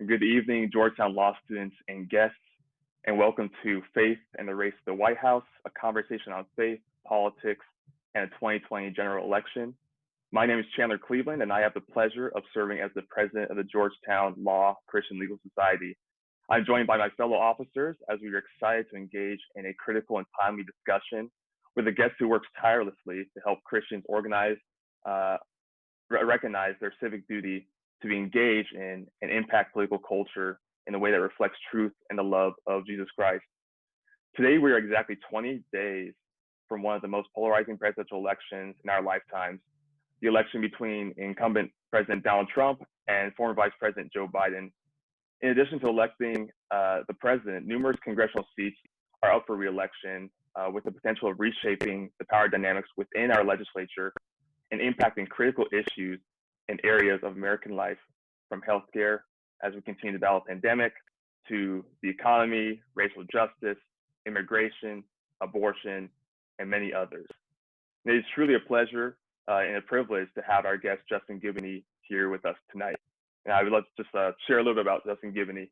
Good evening, Georgetown law students and guests, and welcome to Faith and the Race to the White House, a conversation on faith, politics, and a 2020 general election. My name is Chandler Cleveland, and I have the pleasure of serving as the president of the Georgetown Law Christian Legal Society. I'm joined by my fellow officers as we are excited to engage in a critical and timely discussion with a guest who works tirelessly to help Christians recognize their civic duty to be engaged in and impact political culture in a way that reflects truth and the love of Jesus Christ. Today, we are exactly 20 days from one of the most polarizing presidential elections in our lifetimes, the election between incumbent President Donald Trump and former Vice President Joe Biden. In addition to electing the president, numerous congressional seats are up for re-election with the potential of reshaping the power dynamics within our legislature and impacting critical issues in areas of American life, from healthcare as we continue to battle a pandemic, to the economy, racial justice, immigration, abortion, and many others. And it is truly a pleasure and a privilege to have our guest, Justin Giboney, here with us tonight. And I would love to just share a little bit about Justin Giboney.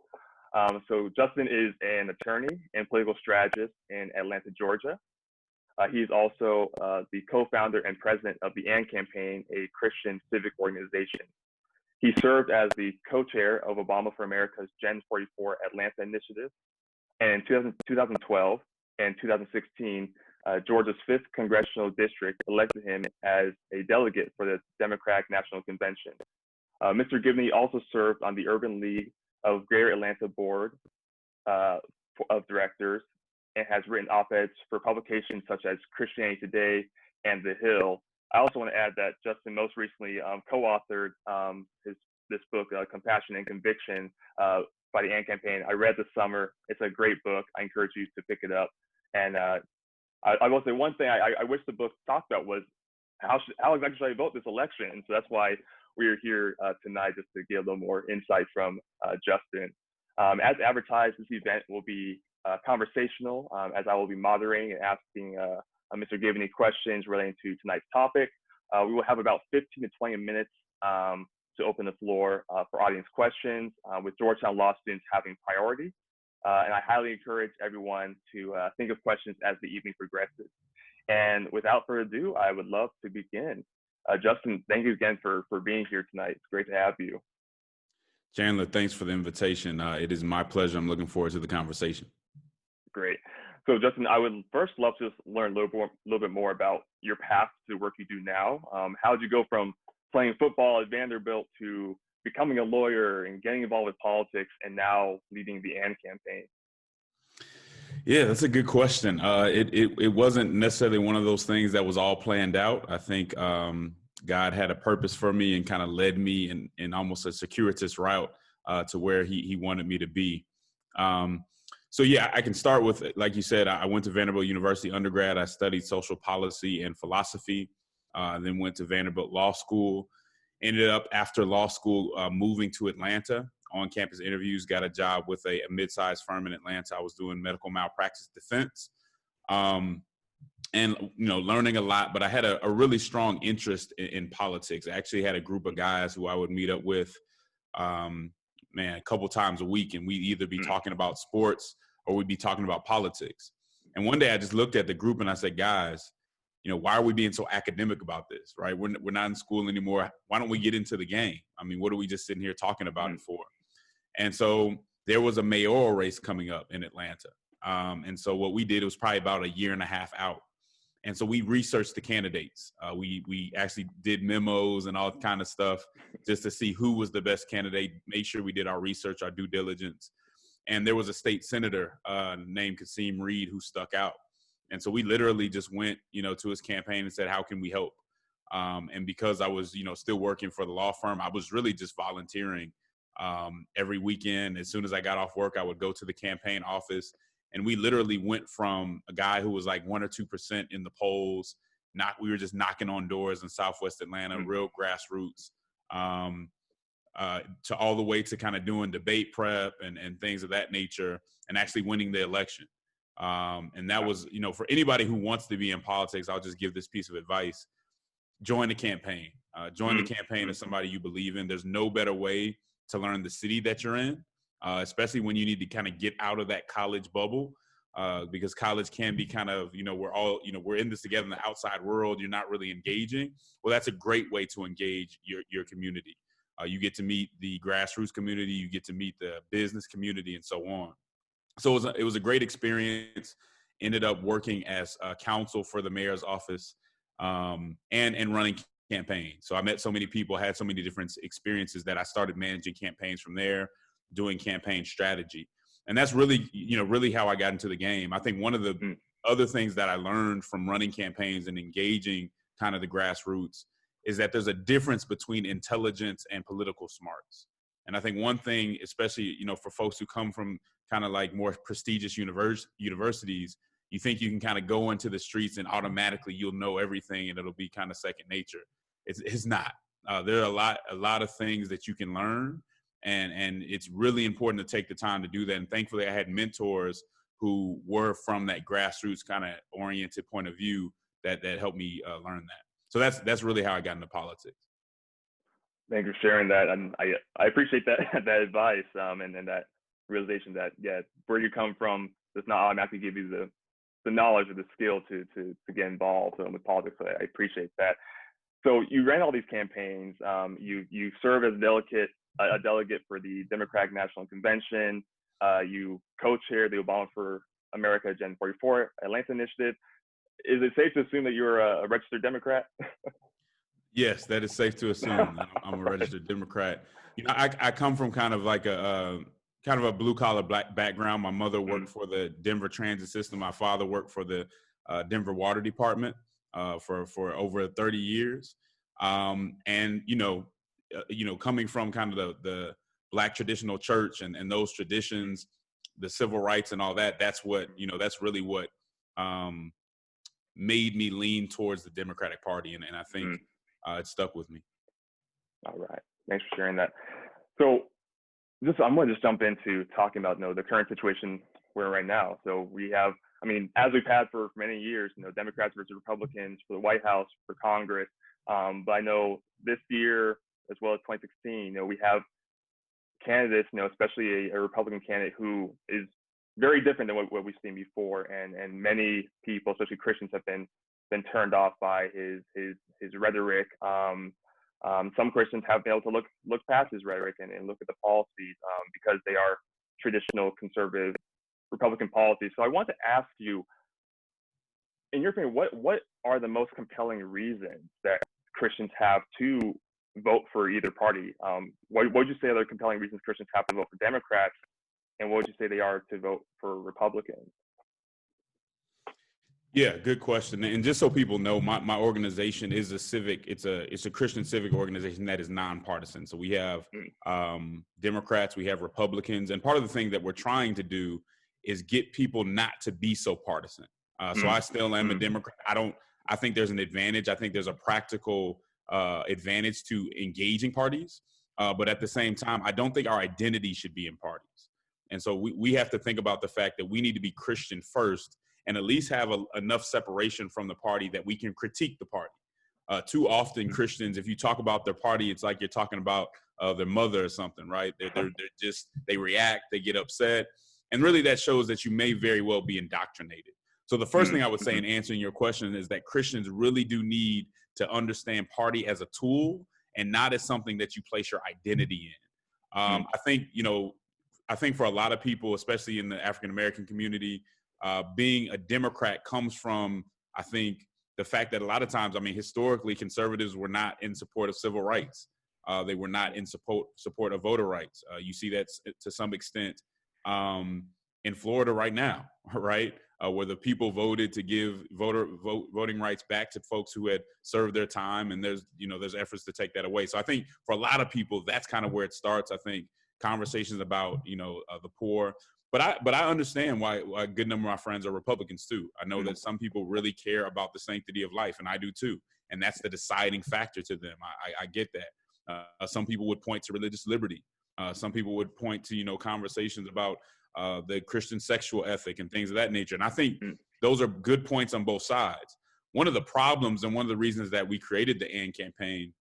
So Justin is an attorney and political strategist in Atlanta, Georgia. He's also the co-founder and president of the AND Campaign, a Christian civic organization. He served as the co-chair of Obama for America's Gen 44 Atlanta initiative. And in 2012 and 2016, Georgia's 5th congressional district elected him as a delegate for the Democratic National Convention. Mr. Giboney also served on the Urban League of Greater Atlanta Board of Directors, and has written op-eds for publications such as Christianity Today and The Hill. I also want to add that Justin most recently co-authored this book, Compassion and Conviction, by the AND Campaign. I read this summer. It's a great book. I encourage you to pick it up. And I will say one thing I wish the book talked about was how exactly should I vote this election? And so that's why we are here tonight, just to get a little more insight from Justin. As advertised, this event will be conversational, as I will be moderating and asking Mr. Giboney questions relating to tonight's topic. We will have about 15 to 20 minutes to open the floor for audience questions, with Georgetown law students having priority. And I highly encourage everyone to think of questions as the evening progresses. And without further ado, I would love to begin. Justin, thank you again for being here tonight. It's great to have you. Chandler, thanks for the invitation. It is my pleasure. I'm looking forward to the conversation. Great. So Justin, I would first love to just learn a little bit more about your path to the work you do now. How did you go from playing football at Vanderbilt to becoming a lawyer and getting involved with politics and now leading the AND Campaign? Yeah, that's a good question. It wasn't necessarily one of those things that was all planned out. I think God had a purpose for me and kind of led me in almost a circuitous route to where he wanted me to be. So yeah, I can start with, like you said, I went to Vanderbilt University undergrad. I studied social policy and philosophy, then went to Vanderbilt Law School. Ended up after law school moving to Atlanta, on-campus interviews, got a job with a mid-sized firm in Atlanta. I was doing medical malpractice defense, and learning a lot. But I had a really strong interest in politics. I actually had a group of guys who I would meet up with, a couple times a week, and we'd either be talking about sports or we'd be talking about politics. And one day I just looked at the group and I said, guys, why are we being so academic about this, right? We're not in school anymore. Why don't we get into the game? I mean, what are we just sitting here talking about it for? And so there was a mayoral race coming up in Atlanta. And so what we did, it was probably about a year and a half out. And so we researched the candidates. We actually did memos and all kind of stuff just to see who was the best candidate, made sure we did our research, our due diligence. And there was a state senator named Kasim Reed who stuck out. And so we literally just went, to his campaign and said, how can we help? And because I was, still working for the law firm, I was really just volunteering every weekend. As soon as I got off work, I would go to the campaign office. And we literally went from a guy who was like 1 or 2% in the polls. We were just knocking on doors in Southwest Atlanta, real grassroots, to all the way to kind of doing debate prep and things of that nature, and actually winning the election. And that was, for anybody who wants to be in politics, I'll just give this piece of advice. Join the campaign. Join the campaign as somebody you believe in. There's no better way to learn the city that you're in, especially when you need to kind of get out of that college bubble, because college can be kind of, we're in this together in the outside world. You're not really engaging. Well, that's a great way to engage your community. You get to meet the grassroots community. You get to meet the business community and so on. So it was a great experience. Ended up working as counsel for the mayor's office, and running campaigns. So I met so many people, had so many different experiences that I started managing campaigns from there, doing campaign strategy. And that's really, really how I got into the game. I think one of the other things that I learned from running campaigns and engaging kind of the grassroots is that there's a difference between intelligence and political smarts. And I think one thing, especially, for folks who come from kind of like more prestigious universities, you think you can kind of go into the streets and automatically you'll know everything and it'll be kind of second nature. It's not. There are a lot of things that you can learn, and it's really important to take the time to do that. And thankfully, I had mentors who were from that grassroots kind of oriented point of view that helped me learn that. So that's really how I got into politics. Thanks for sharing that, and I appreciate that advice, and that realization that where you come from does not automatically give you the knowledge or the skill to get involved with politics. So I appreciate that. So you ran all these campaigns. You serve as a delegate for the Democratic National Convention. You co-chair the Obama for America Agenda 44 Atlanta Initiative. Is it safe to assume that you're a registered Democrat? Yes, that is safe to assume. I'm a registered Democrat. I come from kind of like a blue collar black background. My mother worked for the Denver transit system. My father worked for the Denver Water Department for over 30 years. And coming from kind of the Black traditional church and those traditions, the civil rights and all that, that's really what made me lean towards the Democratic Party. And I think it stuck with me. All right. Thanks for sharing that. So I'm going to just jump into talking about, the current situation we're in right now. So we have, as we've had for many years, Democrats versus Republicans for the White House, for Congress. But I know this year, as well as 2016, we have candidates, especially a Republican candidate who is very different than what we've seen before. And many people, especially Christians, have been turned off by his rhetoric. Some Christians have been able to look past his rhetoric and look at the policies because they are traditional conservative Republican policies. So I want to ask you, in your opinion, what are the most compelling reasons that Christians have to vote for either party? What would you say are the compelling reasons Christians have to vote for Democrats, and what would you say they are to vote for Republicans? Yeah, good question. And just so people know, my organization is it's a Christian civic organization that is nonpartisan. So we have Democrats, we have Republicans, and part of the thing that we're trying to do is get people not to be so partisan. So I still am a Democrat. I think there's an advantage. I think there's a practical advantage to engaging parties. But at the same time, I don't think our identity should be in parties. And so we have to think about the fact that we need to be Christian first and at least have enough separation from the party that we can critique the party. Too often Christians, if you talk about their party, it's like you're talking about their mother or something, right? They react, they get upset. And really that shows that you may very well be indoctrinated. So the first thing I would say in answering your question is that Christians really do need to understand party as a tool and not as something that you place your identity in. I think for a lot of people, especially in the African-American community, being a Democrat comes from, I think, the fact that a lot of times, historically, conservatives were not in support of civil rights. They were not in support of voter rights. You see that to some extent in Florida right now, right? Where the people voted to give voting rights back to folks who had served their time, and there's efforts to take that away. So I think for a lot of people, that's kind of where it starts. I think conversations about the poor, but I understand why a good number of my friends are Republicans too. I know that some people really care about the sanctity of life, and I do too, and that's the deciding factor to them. I get that. Some people would point to religious liberty. Some people would point to conversations about the Christian sexual ethic and things of that nature. And I think those are good points on both sides. One of the problems and one of the reasons that we created the AND campaign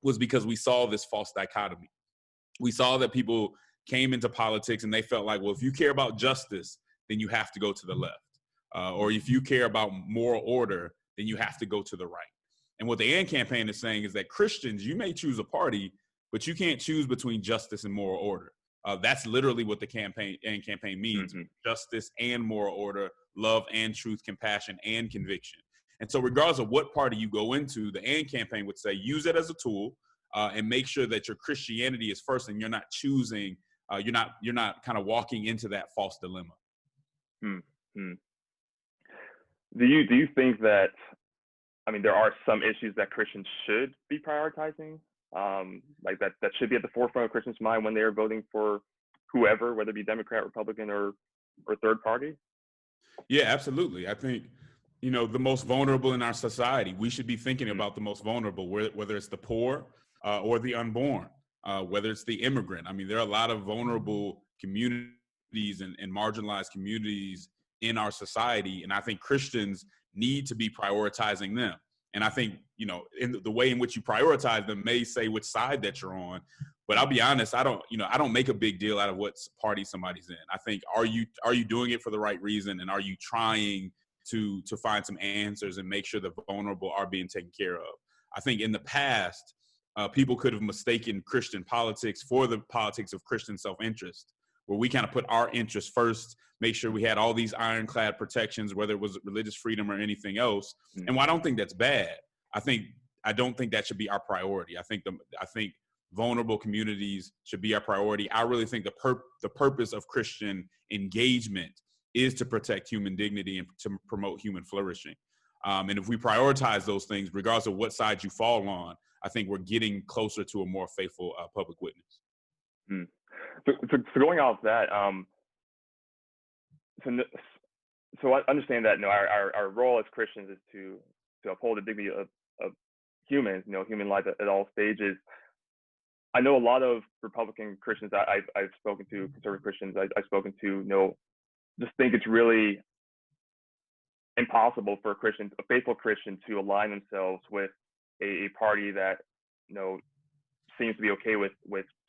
was because we saw this false dichotomy. we saw that people came into politics and they felt like, well, if you care about justice, then you have to go to the left. Or if you care about moral order, then you have to go to the right. And what the AND campaign is saying is that Christians, you may choose a party, but you can't choose between justice and moral order. That's literally what the AND campaign means: justice and moral order, love and truth, compassion and conviction. And so regardless of what party you go into, the AND campaign would say, use it as a tool and make sure that your Christianity is first and you're not choosing, you're not kind of walking into that false dilemma. Mm-hmm. Do you think that, I mean, there are some issues that Christians should be prioritizing, like that should be at the forefront of Christians' mind when they are voting for whoever, whether it be Democrat, Republican, or third party? Yeah, absolutely. I think, the most vulnerable in our society, we should be thinking about the most vulnerable, whether it's the poor or the unborn, whether it's the immigrant. I mean, there are a lot of vulnerable communities and marginalized communities in our society. And I think Christians need to be prioritizing them. And I think, in the way in which you prioritize them may say which side that you're on. But I'll be honest, I don't make a big deal out of what party somebody's in. I think, are you doing it for the right reason? And are you trying to find some answers and make sure the vulnerable are being taken care of? I think in the past, people could have mistaken Christian politics for the politics of Christian self-interest, where we kind of put our interests first, make sure we had all these ironclad protections, whether it was religious freedom or anything else. And while I don't think that's bad, I don't think that should be our priority. I think vulnerable communities should be our priority. I really think the purpose of Christian engagement is to protect human dignity and to promote human flourishing. And if we prioritize those things, regardless of what side you fall on, I think we're getting closer to a more faithful public witness. So going off that, so I understand that our role as Christians is to uphold the dignity of humans, human life at all stages. I know a lot of Republican Christians I've spoken to, conservative Christians I've spoken to, just think it's really impossible for a faithful Christian, to align themselves with a party that seems to be okay with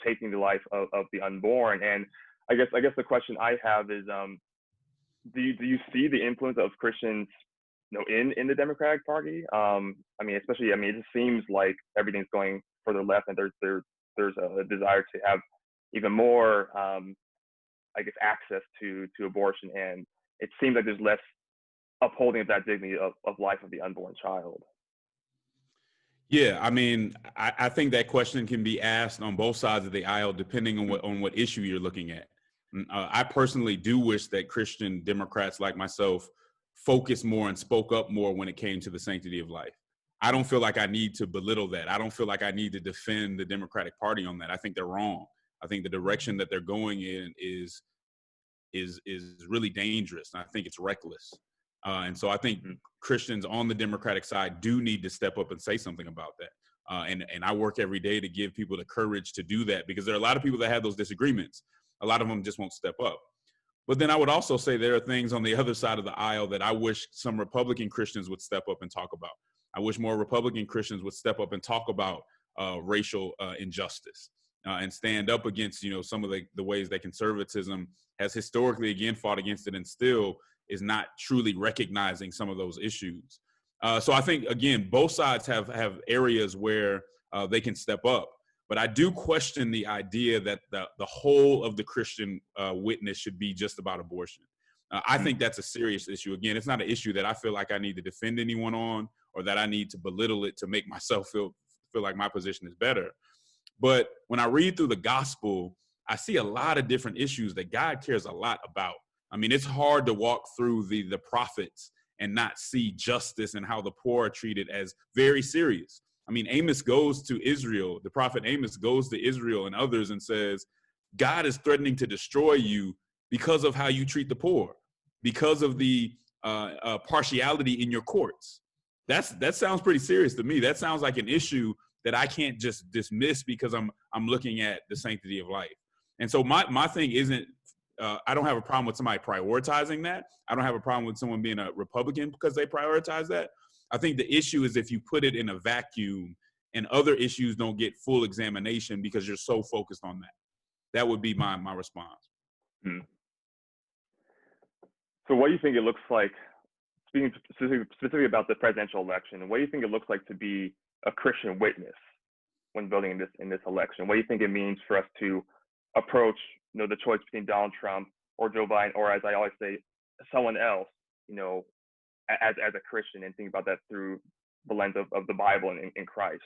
taking the life of the unborn. And I guess the question I have is, do you see the influence of Christians in the Democratic Party? It just seems like everything's going further left, and there's a desire to have even more access to abortion, and it seems like there's less upholding of that dignity of life of the unborn child. Yeah, I think that question can be asked on both sides of the aisle, depending on what issue you're looking at. I personally do wish that Christian Democrats like myself focused more and spoke up more when it came to the sanctity of life. I don't feel like I need to belittle that. I don't feel like I need to defend the Democratic Party on that. I think they're wrong. I think the direction that they're going in is really dangerous. And I think it's reckless. And so I think Christians on the Democratic side do need to step up and say something about that. And I work every day to give people the courage to do that, because there are a lot of people that have those disagreements. A lot of them just won't step up. But then I would also say there are things on the other side of the aisle that I wish some Republican Christians would step up and talk about. I wish more Republican Christians would step up and talk about racial injustice and stand up against, some of the ways that conservatism has historically, again, fought against it and still is not truly recognizing some of those issues. So I think, again, both sides have areas where they can step up. But I do question the idea that the whole of the Christian witness should be just about abortion. I think that's a serious issue. Again, it's not an issue that I feel like I need to defend anyone on, or that I need to belittle it to make myself feel like my position is better. But when I read through the gospel, I see a lot of different issues that God cares a lot about. It's hard to walk through the prophets and not see justice and how the poor are treated as very serious. Amos goes to Israel, the prophet Amos goes to Israel and others and says, God is threatening to destroy you because of how you treat the poor, because of the partiality in your courts. That sounds pretty serious to me. That sounds like an issue that I can't just dismiss because I'm looking at the sanctity of life. And so my thing isn't, I don't have a problem with somebody prioritizing that. I don't have a problem with someone being a Republican because they prioritize that. I think the issue is if you put it in a vacuum and other issues don't get full examination because you're so focused on that. That would be my response. Hmm. So what do you think it looks like, speaking specifically about the presidential election, what do you think it looks like to be a Christian witness when voting in this election? What do you think it means for us to approach, the choice between Donald Trump or Joe Biden, or as I always say, someone else, as a Christian, and think about that through the lens of the Bible and in Christ?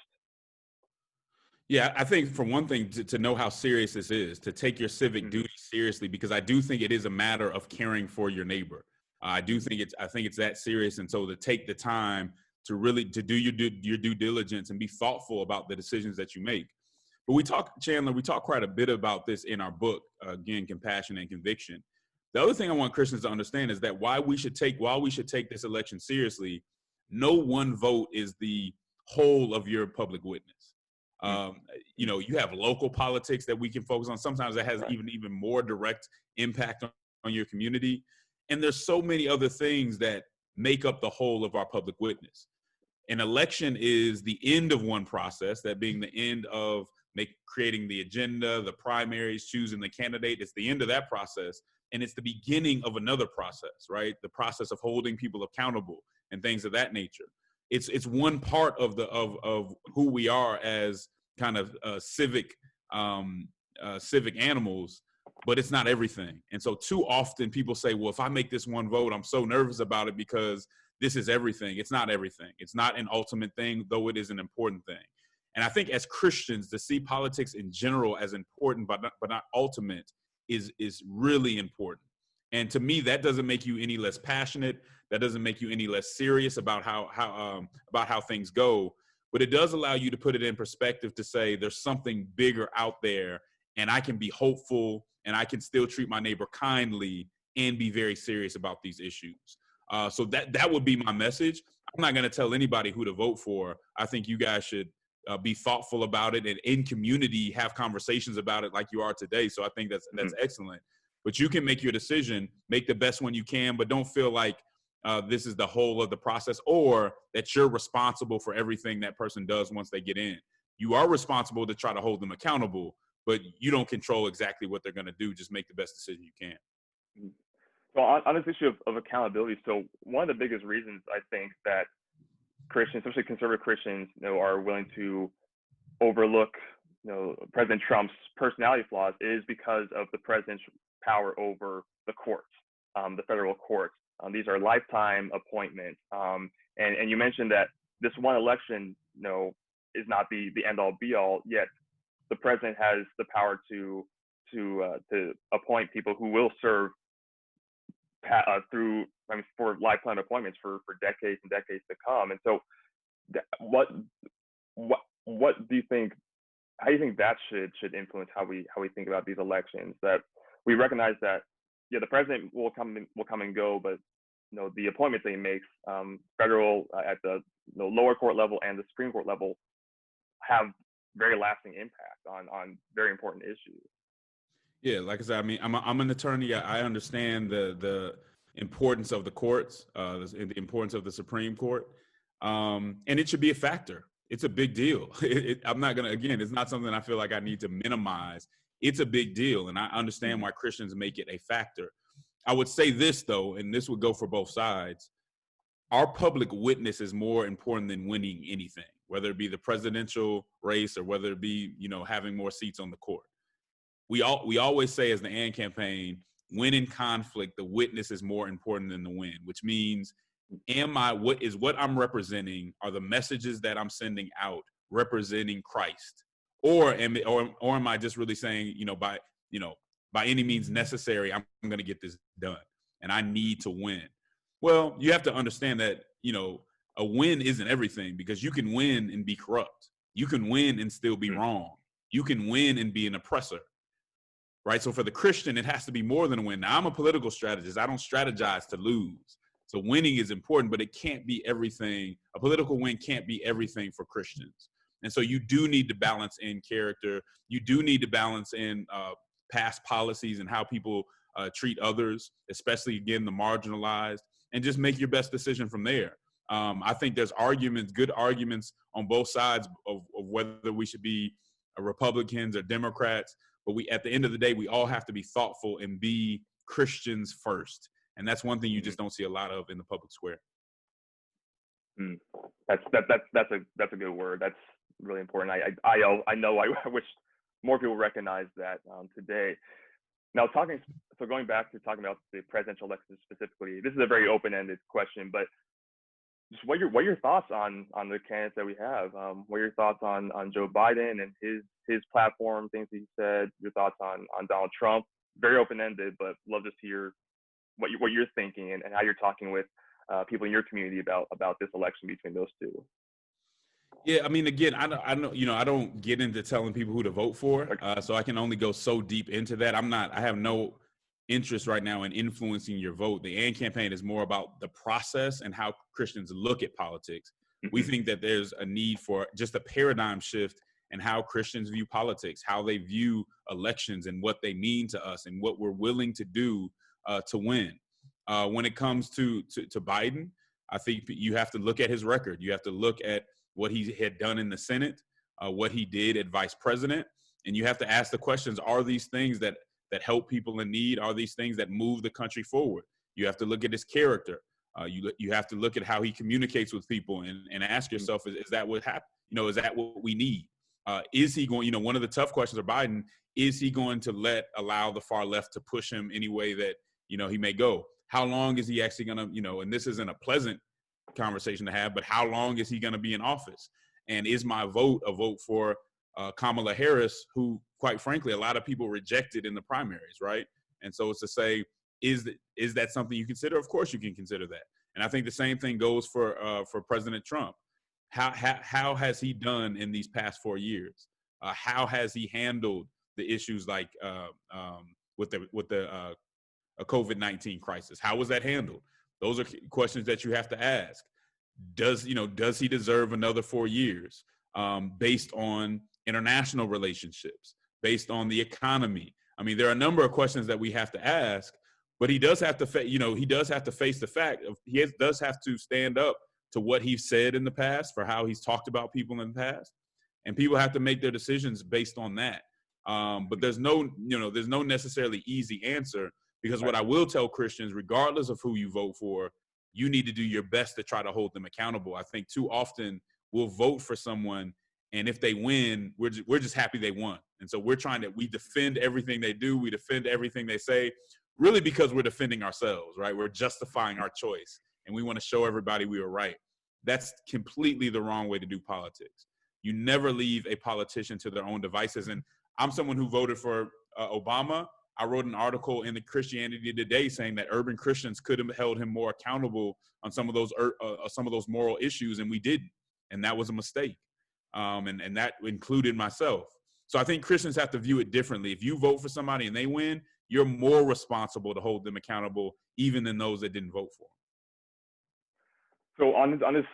Yeah, I think for one thing, to know how serious this is, to take your civic Mm-hmm. duty seriously, because I do think it is a matter of caring for your neighbor. I think it's that serious, and so to take the time to really to do your due diligence and be thoughtful about the decisions that you make. But we talk quite a bit about this in our book, again, Compassion and Conviction. The other thing I want Christians to understand is that while we should take this election seriously, no one vote is the whole of your public witness. You have local politics that we can focus on. Sometimes that has even more direct impact on your community. And there's so many other things that make up the whole of our public witness. An election is the end of one process, that being the end of creating the agenda, the primaries, choosing the candidate. It's the end of that process. And it's the beginning of another process, right? The process of holding people accountable and things of that nature. It's one part of who we are as kind of civic animals, but it's not everything. And so too often people say, well, if I make this one vote, I'm so nervous about it because this is everything. It's not everything. It's not an ultimate thing, though it is an important thing. And I think as Christians, to see politics in general as important but not ultimate is really important. And to me, that doesn't make you any less passionate. That doesn't make you any less serious about how things go. But it does allow you to put it in perspective to say there's something bigger out there, and I can be hopeful, and I can still treat my neighbor kindly and be very serious about these issues. So that would be my message. I'm not going to tell anybody who to vote for. I think you guys should be thoughtful about it, and in community have conversations about it like you are today. So I think that's excellent. But you can make your decision, make the best one you can, but don't feel like this is the whole of the process, or that you're responsible for everything that person does once they get in. You are responsible to try to hold them accountable, but you don't control exactly what they're going to do. Just make the best decision you can. So on this issue of accountability, so one of the biggest reasons I think that Christians, especially conservative Christians, are willing to overlook, President Trump's personality flaws is because of the president's power over the courts, the federal courts. These are lifetime appointments. And you mentioned that this one election, is not the end all be all. Yet the president has the power to appoint people who will serve for lifetime appointments for decades and decades to come. And so, what do you think? How do you think that should influence how we think about these elections? That we recognize that the president will come and go, but the appointments that he makes, federal at the lower court level and the Supreme Court level, have very lasting impact on very important issues. Yeah, like I said, I mean, I'm an attorney. I understand the importance of the courts, the importance of the Supreme Court, and it should be a factor. It's a big deal. I'm not gonna, again, it's not something I feel like I need to minimize. It's a big deal, and I understand why Christians make it a factor. I would say this though, and this would go for both sides. Our public witness is more important than winning anything, whether it be the presidential race or whether it be having more seats on the court. We always say as the AND campaign, when in conflict, the witness is more important than the win, which means what I'm representing, are the messages that I'm sending out representing Christ, or am I just really saying, by any means necessary, I'm going to get this done and I need to win. Well, you have to understand that, a win isn't everything, because you can win and be corrupt. You can win and still be wrong. You can win and be an oppressor. Right. So for the Christian, it has to be more than a win. Now, I'm a political strategist. I don't strategize to lose. So winning is important, but it can't be everything. A political win can't be everything for Christians. And so you do need to balance in character. You do need to balance in past policies and how people treat others, especially, again, the marginalized, and just make your best decision from there. I think there's good arguments on both sides of whether we should be Republicans or Democrats. But at the end of the day, we all have to be thoughtful and be Christians first. And that's one thing you just don't see a lot of in the public square. That's a good word. That's really important. I know I wish more people recognize that today. Now, going back to talking about the presidential election specifically, this is a very open-ended question, but just what are your thoughts on the candidates that we have? What are your thoughts on Joe Biden and his platform, things he said? Your thoughts on Donald Trump? Very open-ended, but love to hear what you're thinking and how you're talking with people in your community about this election between those two. Yeah, I mean, again, I don't get into telling people who to vote for, so I can only go so deep into that. I have no interest right now in influencing your vote. The AND campaign is more about the process and how Christians look at politics. We think that there's a need for just a paradigm shift in how Christians view politics, how they view elections and what they mean to us and what we're willing to do to win. When it comes to Biden, I think you have to look at his record. You have to look at what he had done in the Senate, what he did at vice president, and you have to ask the questions, are these things that help people in need? Are these things that move the country forward? You have to look at his character. You have to look at how he communicates with people and ask yourself, is that what happened? Is that what we need? Is he going, one of the tough questions of Biden, is he going to allow the far left to push him any way that, he may go? How long is he actually going to, and this isn't a pleasant conversation to have, but how long is he going to be in office? And is my vote a vote for Kamala Harris, who, quite frankly, a lot of people rejected in the primaries, right? And so it's to say, is that something you consider? Of course you can consider that. And I think the same thing goes for President Trump. How has he done in these past 4 years? How has he handled the issues like with the COVID-19 crisis? How was that handled? Those are questions that you have to ask. Does he deserve another 4 years based on international relationships, based on the economy? I mean, there are a number of questions that we have to ask, but he does have to, he does have to face the fact of does have to stand up to what he's said in the past, for how he's talked about people in the past, and people have to make their decisions based on that. But there's no necessarily easy answer, because what I will tell Christians, regardless of who you vote for, you need to do your best to try to hold them accountable. I think too often we'll vote for someone, and if they win, we're just happy they won. And so we defend everything they do, we defend everything they say, really because we're defending ourselves, right? We're justifying our choice, and we want to show everybody we were right. That's completely the wrong way to do politics. You never leave a politician to their own devices. And I'm someone who voted for Obama. I wrote an article in the Christianity Today saying that urban Christians could have held him more accountable on some of those moral issues, and we didn't, and that was a mistake. And that included myself. So I think Christians have to view it differently. If you vote for somebody and they win, you're more responsible to hold them accountable, even than those that didn't vote for them. So on this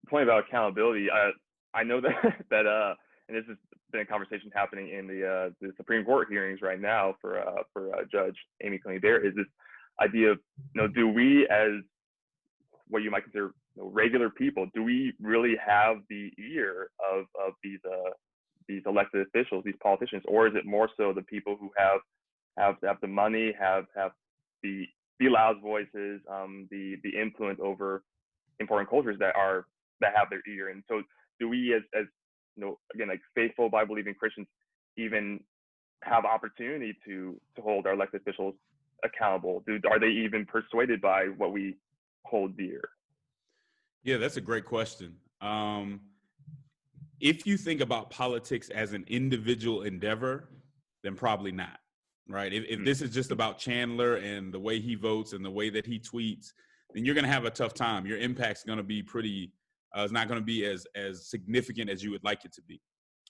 point about accountability, I know that and this has been a conversation happening in the Supreme Court hearings right now for Judge Amy Coney Barrett, is this idea of, do we, as what you might consider regular people, do we really have the ear of these elected officials, these politicians, or is it more so the people who have the money, have the loud voices, the influence over important cultures that have their ear? And so do we as again, like faithful Bible believing Christians, even have opportunity to hold our elected officials accountable? Are they even persuaded by what we hold dear? Yeah, that's a great question. If you think about politics as an individual endeavor, then probably not, right? If this is just about Chandler and the way he votes and the way that he tweets, then you're going to have a tough time. Your impact's going to be it's not going to be as significant as you would like it to be.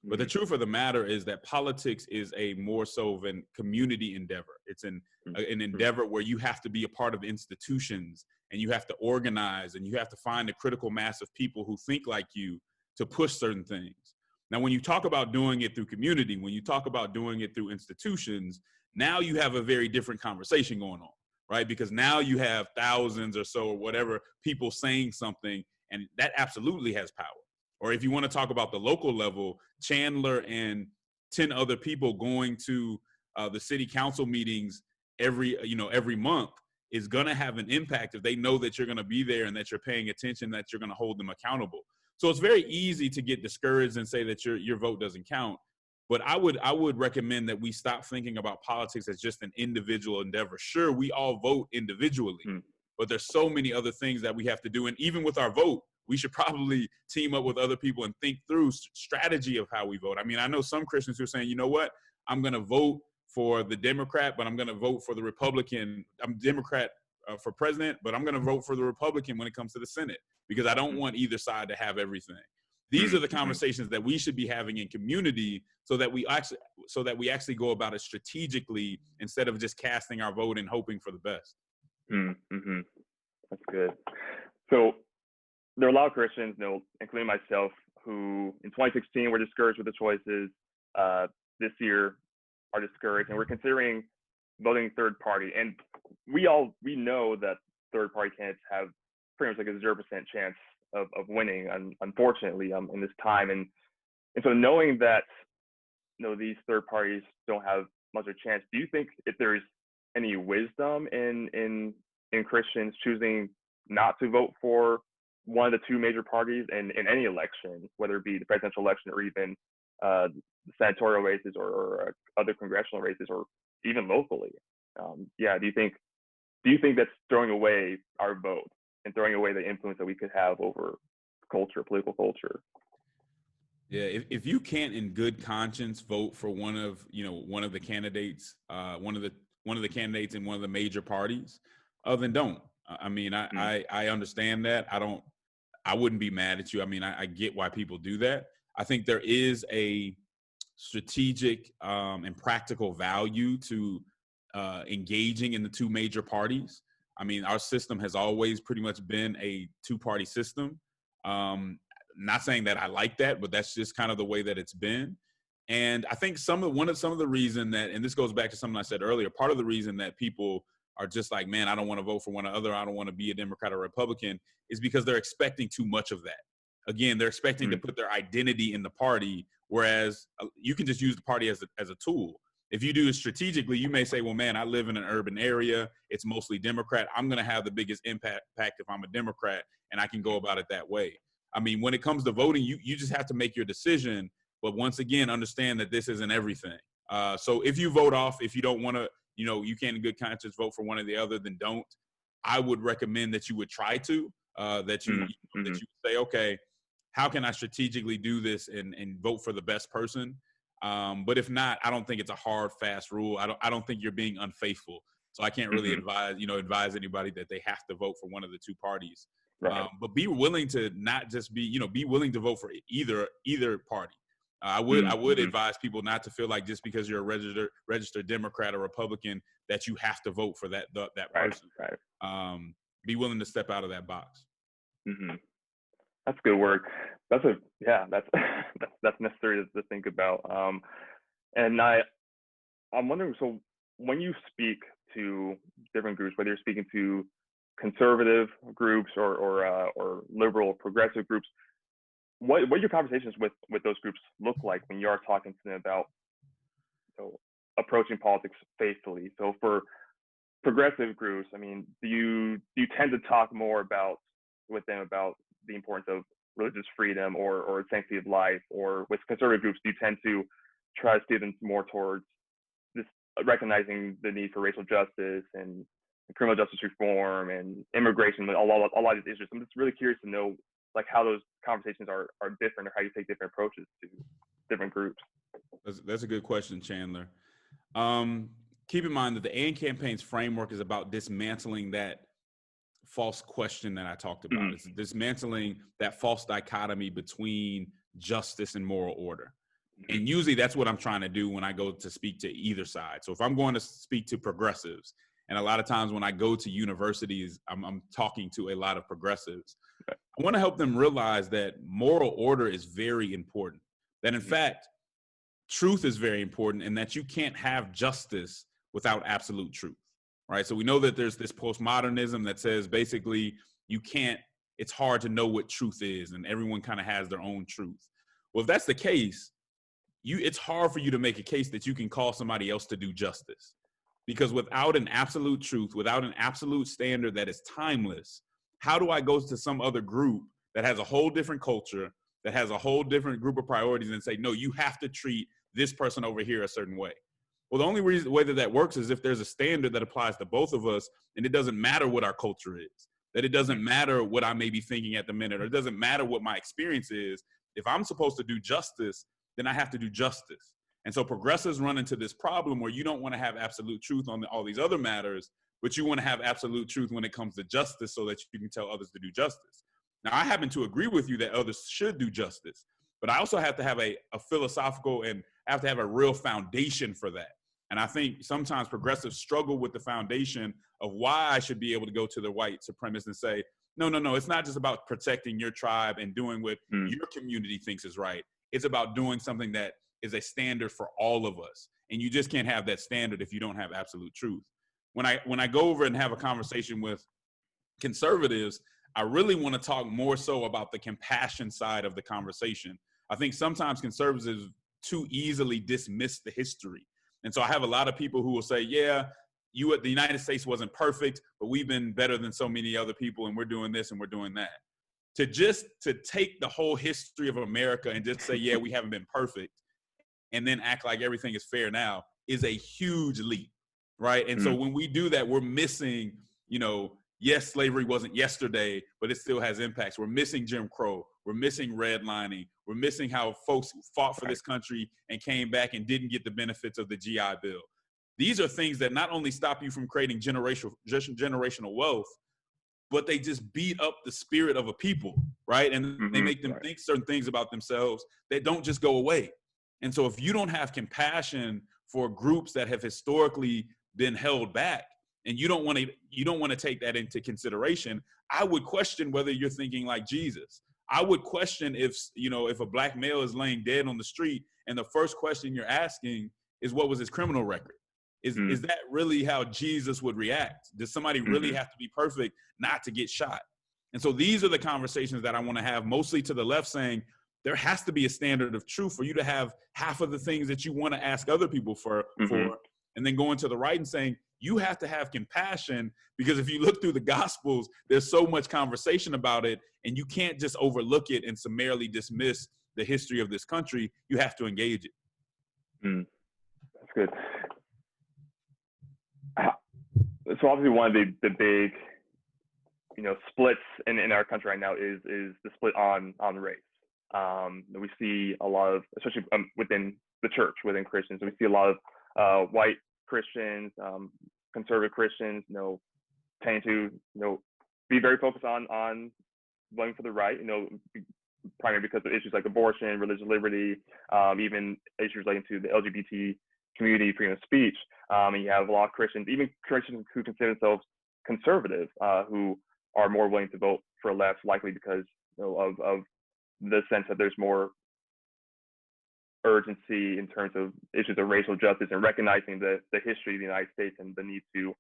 But the truth of the matter is that politics is a more so of a community endeavor. It's an endeavor where you have to be a part of institutions, and you have to organize, and you have to find a critical mass of people who think like you to push certain things. Now, when you talk about doing it through community, when you talk about doing it through institutions, now you have a very different conversation going on, right? Because now you have thousands or so or whatever people saying something, and that absolutely has power. Or if you want to talk about the local level, Chandler and 10 other people going to the city council meetings every month is going to have an impact if they know that you're going to be there and that you're paying attention, that you're going to hold them accountable. So it's very easy to get discouraged and say that your vote doesn't count. But I would recommend that we stop thinking about politics as just an individual endeavor. Sure, we all vote individually, but there's so many other things that we have to do. And even with our vote, we should probably team up with other people and think through strategy of how we vote. I mean, I know some Christians who are saying, you know what, I'm going to vote for the Democrat, but I'm going to vote for the Republican. I'm Democrat for president, but I'm going to vote for the Republican when it comes to the Senate because I don't want either side to have everything. These are the conversations that we should be having in community so that we actually go about it strategically instead of just casting our vote and hoping for the best. Mm-hmm. That's good. So there are a lot of Christians, including myself, who in 2016 were discouraged with the choices. This year are discouraged, and we're considering voting third party. And we know that third party candidates have pretty much like a 0% chance of winning, unfortunately, in this time. And so knowing that these third parties don't have much of a chance, do you think if there's any wisdom in Christians choosing not to vote for one of the two major parties in any election, whether it be the presidential election or even the senatorial races or other congressional races or even locally? Do you think that's throwing away our vote and throwing away the influence that we could have over political culture? Yeah, if you can't in good conscience vote for one of the candidates, one of the candidates in one of the major parties, then don't. I mean, I understand that. I wouldn't be mad at you. I mean, I get why people do that. I think there is a strategic and practical value to engaging in the two major parties. I mean, our system has always pretty much been a two-party system. Not saying that I like that, but that's just kind of the way that it's been. And I think some of the reason that, and this goes back to something I said earlier, part of the reason that people are just like, man, I don't want to vote for one or other, I don't want to be a Democrat or Republican, is because they're expecting too much of that. Again, they're expecting to put their identity in the party, whereas you can just use the party as a tool. If you do it strategically, you may say, well, man, I live in an urban area. It's mostly Democrat. I'm going to have the biggest impact if I'm a Democrat, and I can go about it that way. I mean, when it comes to voting, you just have to make your decision. But once again, understand that this isn't everything. So if you vote off, if you don't want to, you can't in good conscience vote for one or the other, then don't. I would recommend that you would try to, that you say, okay, how can I strategically do this and vote for the best person? But if not, I don't think it's a hard, fast rule. I don't think you're being unfaithful. So I can't really advise anybody that they have to vote for one of the two parties. Right. But be willing to not just be willing to vote for either party. I would advise people not to feel like just because you're a registered Democrat or Republican that you have to vote for that person. Right. Be willing to step out of that box. Mm-hmm. That's good work. That's necessary to think about. And I'm wondering, so when you speak to different groups, whether you're speaking to conservative groups or liberal or progressive groups, what your conversations with those groups look like when you are talking to them about approaching politics faithfully? So for progressive groups, I mean, do you tend to talk more with them about the importance of religious freedom or sanctity of life? Or with conservative groups, do you tend to try to steer them more towards this, recognizing the need for racial justice and criminal justice reform and immigration, a lot of these issues? I'm just really curious to know like how those conversations are different, or how you take different approaches to different groups. That's a good question, Chandler. Keep in mind that the AND campaign's framework is about dismantling that false question that I talked about. Mm-hmm. It's dismantling that false dichotomy between justice and moral order. Mm-hmm. And usually that's what I'm trying to do when I go to speak to either side. So if I'm going to speak to progressives, and a lot of times when I go to universities, I'm talking to a lot of progressives. Okay. I want to help them realize that moral order is very important. That in fact, truth is very important, and that you can't have justice without absolute truth, right? So we know that there's this postmodernism that says basically you can't it's hard to know what truth is, and everyone kind of has their own truth. Well, if that's the case, it's hard for you to make a case that you can call somebody else to do justice. Because without an absolute truth, without an absolute standard that is timeless, how do I go to some other group that has a whole different culture, that has a whole different group of priorities, and say, no, you have to treat this person over here a certain way? Well, the only way that works is if there's a standard that applies to both of us, and it doesn't matter what our culture is, that it doesn't matter what I may be thinking at the minute, or it doesn't matter what my experience is. If I'm supposed to do justice, then I have to do justice. And so progressives run into this problem where you don't want to have absolute truth on all these other matters, but you want to have absolute truth when it comes to justice so that you can tell others to do justice. Now, I happen to agree with you that others should do justice, but I also have to have a philosophical, and I have to have a real foundation for that. And I think sometimes progressives struggle with the foundation of why I should be able to go to the white supremacist and say, no, it's not just about protecting your tribe and doing what your community thinks is right. It's about doing something that is a standard for all of us. And you just can't have that standard if you don't have absolute truth. When I go over and have a conversation with conservatives, I really want to talk more so about the compassion side of the conversation. I think sometimes conservatives too easily dismiss the history. And so I have a lot of people who will say, yeah, the United States wasn't perfect, but we've been better than so many other people, and we're doing this and we're doing that. To take the whole history of America and just say, yeah, we haven't been perfect, and then act like everything is fair now is a huge leap, right? And so when we do that, we're missing, yes, slavery wasn't yesterday, but it still has impacts. We're missing Jim Crow. We're missing redlining. We're missing how folks fought for this country and came back and didn't get the benefits of the GI Bill. These are things that not only stop you from creating generational wealth, but they just beat up the spirit of a people, right? And they make them think certain things about themselves that don't just go away. And so if you don't have compassion for groups that have historically been held back, and you don't want to take that into consideration, I would question whether you're thinking like Jesus. I would question if a black male is laying dead on the street and the first question you're asking is, what was his criminal record? Is that really how Jesus would react? Does somebody really have to be perfect not to get shot? And so these are the conversations that I want to have, mostly to the left, saying there has to be a standard of truth for you to have half of the things that you want to ask other people for, and then going to the right and saying, you have to have compassion, because if you look through the Gospels, there's so much conversation about it, and you can't just overlook it and summarily dismiss the history of this country. You have to engage it. That's good. So obviously one of the big, splits in our country right now is the split on race. We see a lot of, especially within the church, within Christians, we see a lot of white Christians, conservative Christians, tend to, be very focused on voting for the right, primarily because of issues like abortion, religious liberty, even issues relating to the LGBT community, freedom of speech. And you have a lot of Christians, even Christians who consider themselves conservative, who are more willing to vote for left, likely because of the sense that there's more urgency in terms of issues of racial justice and recognizing the history of the United States and the need to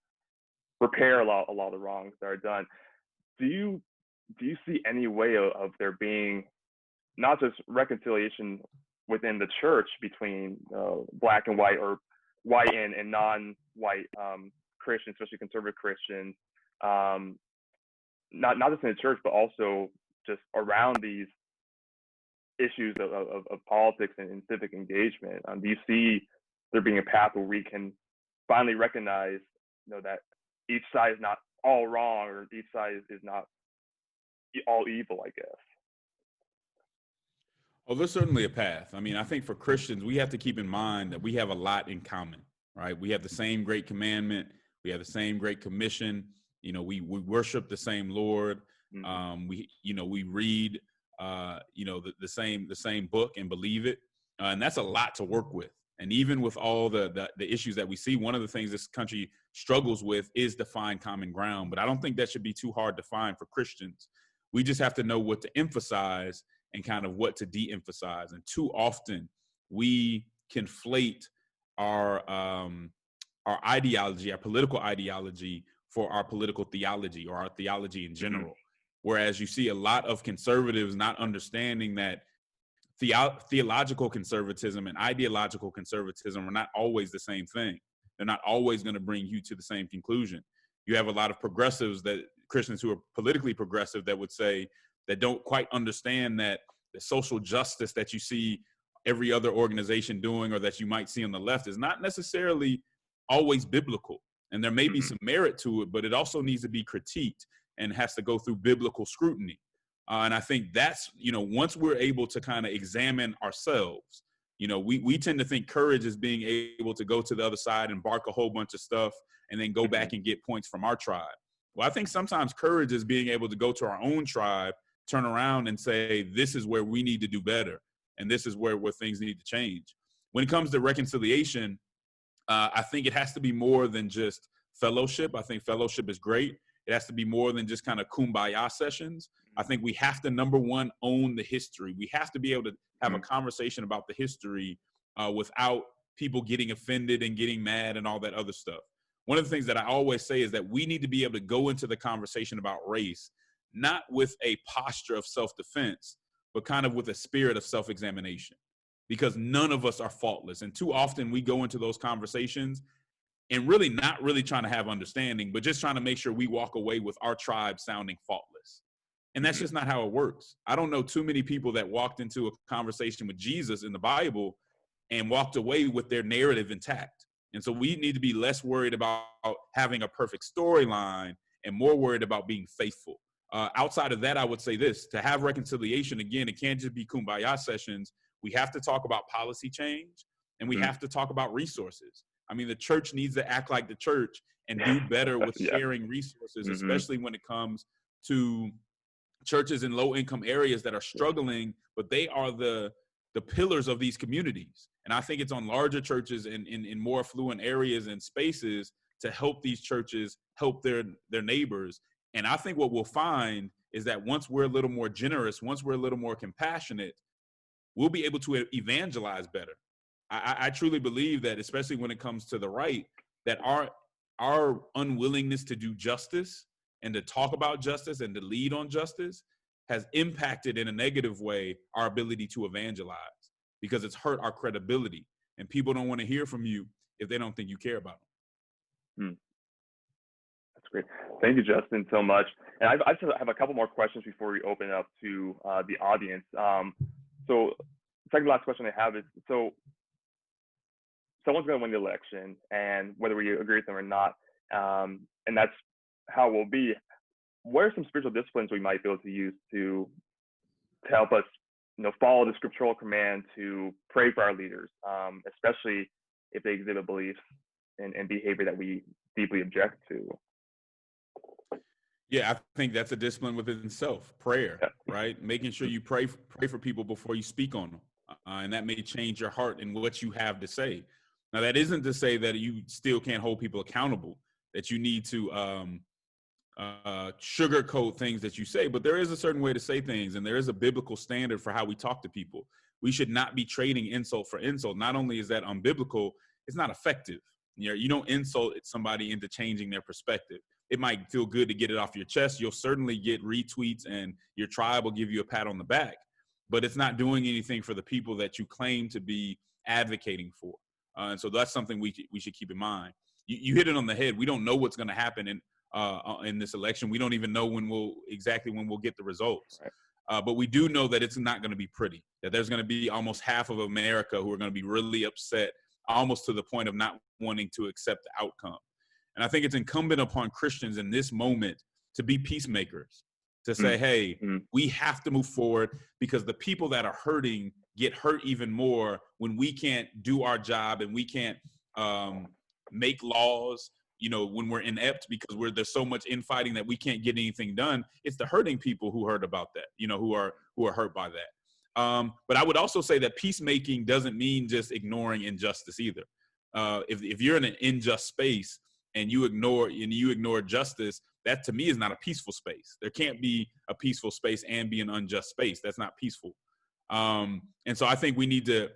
repair a lot of the wrongs that are done. Do you see any way of there being not just reconciliation within the church between black and white, or white and non-white Christians, especially conservative Christians, not just in the church, but also just around these issues of politics and civic engagement? Do you see there being a path where we can finally recognize, that each side is not all wrong, or each side is not all evil, I guess? Well, there's certainly a path. I mean, I think for Christians, we have to keep in mind that we have a lot in common, right? We have the same great commandment. We have the same great commission. We worship the same Lord. We read, the same book and believe it. And that's a lot to work with. And even with all the issues that we see, one of the things this country struggles with is to find common ground. But I don't think that should be too hard to find for Christians. We just have to know what to emphasize and kind of what to de-emphasize. And too often we conflate our ideology, our political ideology, for our political theology, or our theology in general. Whereas you see a lot of conservatives not understanding that theological conservatism and ideological conservatism are not always the same thing. They're not always going to bring you to the same conclusion. You have a lot of progressives, that Christians who are politically progressive, that would say that don't quite understand that the social justice that you see every other organization doing, or that you might see on the left, is not necessarily always biblical. And there may be some merit to it, but it also needs to be critiqued and has to go through biblical scrutiny. And I think that's, once we're able to kind of examine ourselves, we tend to think courage is being able to go to the other side and bark a whole bunch of stuff and then go back and get points from our tribe. Well, I think sometimes courage is being able to go to our own tribe, turn around and say, this is where we need to do better. And this is where things need to change. When it comes to reconciliation, I think it has to be more than just fellowship. I think fellowship is great. It has to be more than just kind of kumbaya sessions. I think we have to, number one, own the history. We have to be able to have a conversation about the history without people getting offended and getting mad and all that other stuff. One of the things that I always say is that we need to be able to go into the conversation about race, not with a posture of self-defense, but kind of with a spirit of self-examination, because none of us are faultless. And too often we go into those conversations and really not really trying to have understanding, but just trying to make sure we walk away with our tribe sounding faultless. And that's just not how it works. I don't know too many people that walked into a conversation with Jesus in the Bible and walked away with their narrative intact. And so we need to be less worried about having a perfect storyline and more worried about being faithful. Outside of that, I would say this: to have reconciliation, again, it can't just be kumbaya sessions. We have to talk about policy change, and we have to talk about resources. I mean, the church needs to act like the church and do better with sharing resources, especially when it comes to churches in low-income areas that are struggling, but they are the pillars of these communities. And I think it's on larger churches in more affluent areas and spaces to help these churches help their neighbors. And I think what we'll find is that once we're a little more generous, once we're a little more compassionate, we'll be able to evangelize better. I truly believe that, especially when it comes to the right, that our unwillingness to do justice and to talk about justice and to lead on justice has impacted in a negative way our ability to evangelize, because it's hurt our credibility, and people don't want to hear from you if they don't think you care about them. That's great. Thank you, Justin, so much. And I just have a couple more questions before we open up to the audience. So second to last question I have is, so someone's going to win the election, and whether we agree with them or not, and that's how it will be. What are some spiritual disciplines we might be able to use to help us, follow the scriptural command to pray for our leaders, especially if they exhibit beliefs and behavior that we deeply object to? Yeah, I think that's a discipline within itself. Prayer, right? Making sure you pray for people before you speak on them, and that may change your heart and what you have to say. Now, that isn't to say that you still can't hold people accountable, that you need to sugarcoat things that you say, but there is a certain way to say things, and there is a biblical standard for how we talk to people. We should not be trading insult for insult. Not only is that unbiblical, it's not effective. You don't insult somebody into changing their perspective. It might feel good to get it off your chest. You'll certainly get retweets, and your tribe will give you a pat on the back, but it's not doing anything for the people that you claim to be advocating for. And so that's something we should keep in mind. You hit it on the head. We don't know what's going to happen in this election. We don't even know when we'll get the results. Right. But we do know that it's not going to be pretty, that there's going to be almost half of America who are going to be really upset, almost to the point of not wanting to accept the outcome. And I think it's incumbent upon Christians in this moment to be peacemakers, to say, hey, we have to move forward, because the people that are hurting get hurt even more when we can't do our job and we can't make laws, when we're inept because there's so much infighting that we can't get anything done. It's the hurting people who heard about that, who are hurt by that. But I would also say that peacemaking doesn't mean just ignoring injustice either. If you're in an unjust space and you ignore justice, that to me is not a peaceful space. There can't be a peaceful space and be an unjust space. That's not peaceful. And so I think we need to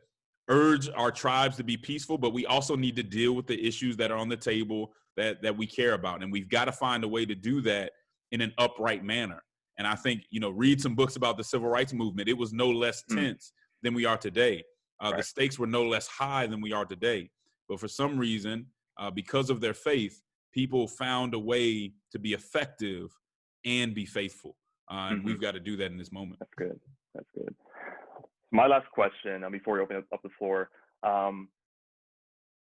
urge our tribes to be peaceful, but we also need to deal with the issues that are on the table that we care about. And we've got to find a way to do that in an upright manner. And I think, read some books about the civil rights movement. It was no less tense than we are today. The stakes were no less high than we are today. But for some reason, because of their faith, people found a way to be effective and be faithful. And we've got to do that in this moment. That's good. That's good. My last question before we open up the floor.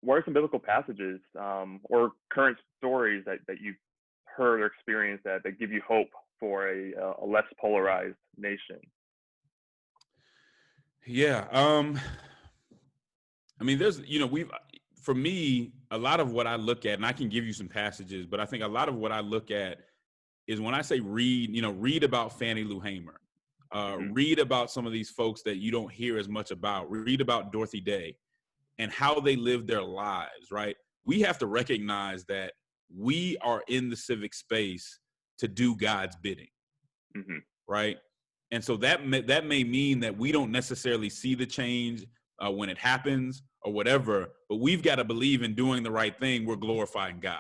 What are some biblical passages or current stories that you've heard or experienced that give you hope for a less polarized nation? Yeah. There's, for me, a lot of what I look at, and I can give you some passages, but I think a lot of what I look at is when I say read about Fannie Lou Hamer, read about some of these folks that you don't hear as much about, read about Dorothy Day and how they live their lives, right? We have to recognize that we are in the civic space to do God's bidding, right? And so that may mean that we don't necessarily see the change when it happens or whatever, but we've got to believe in doing the right thing. We're glorifying God.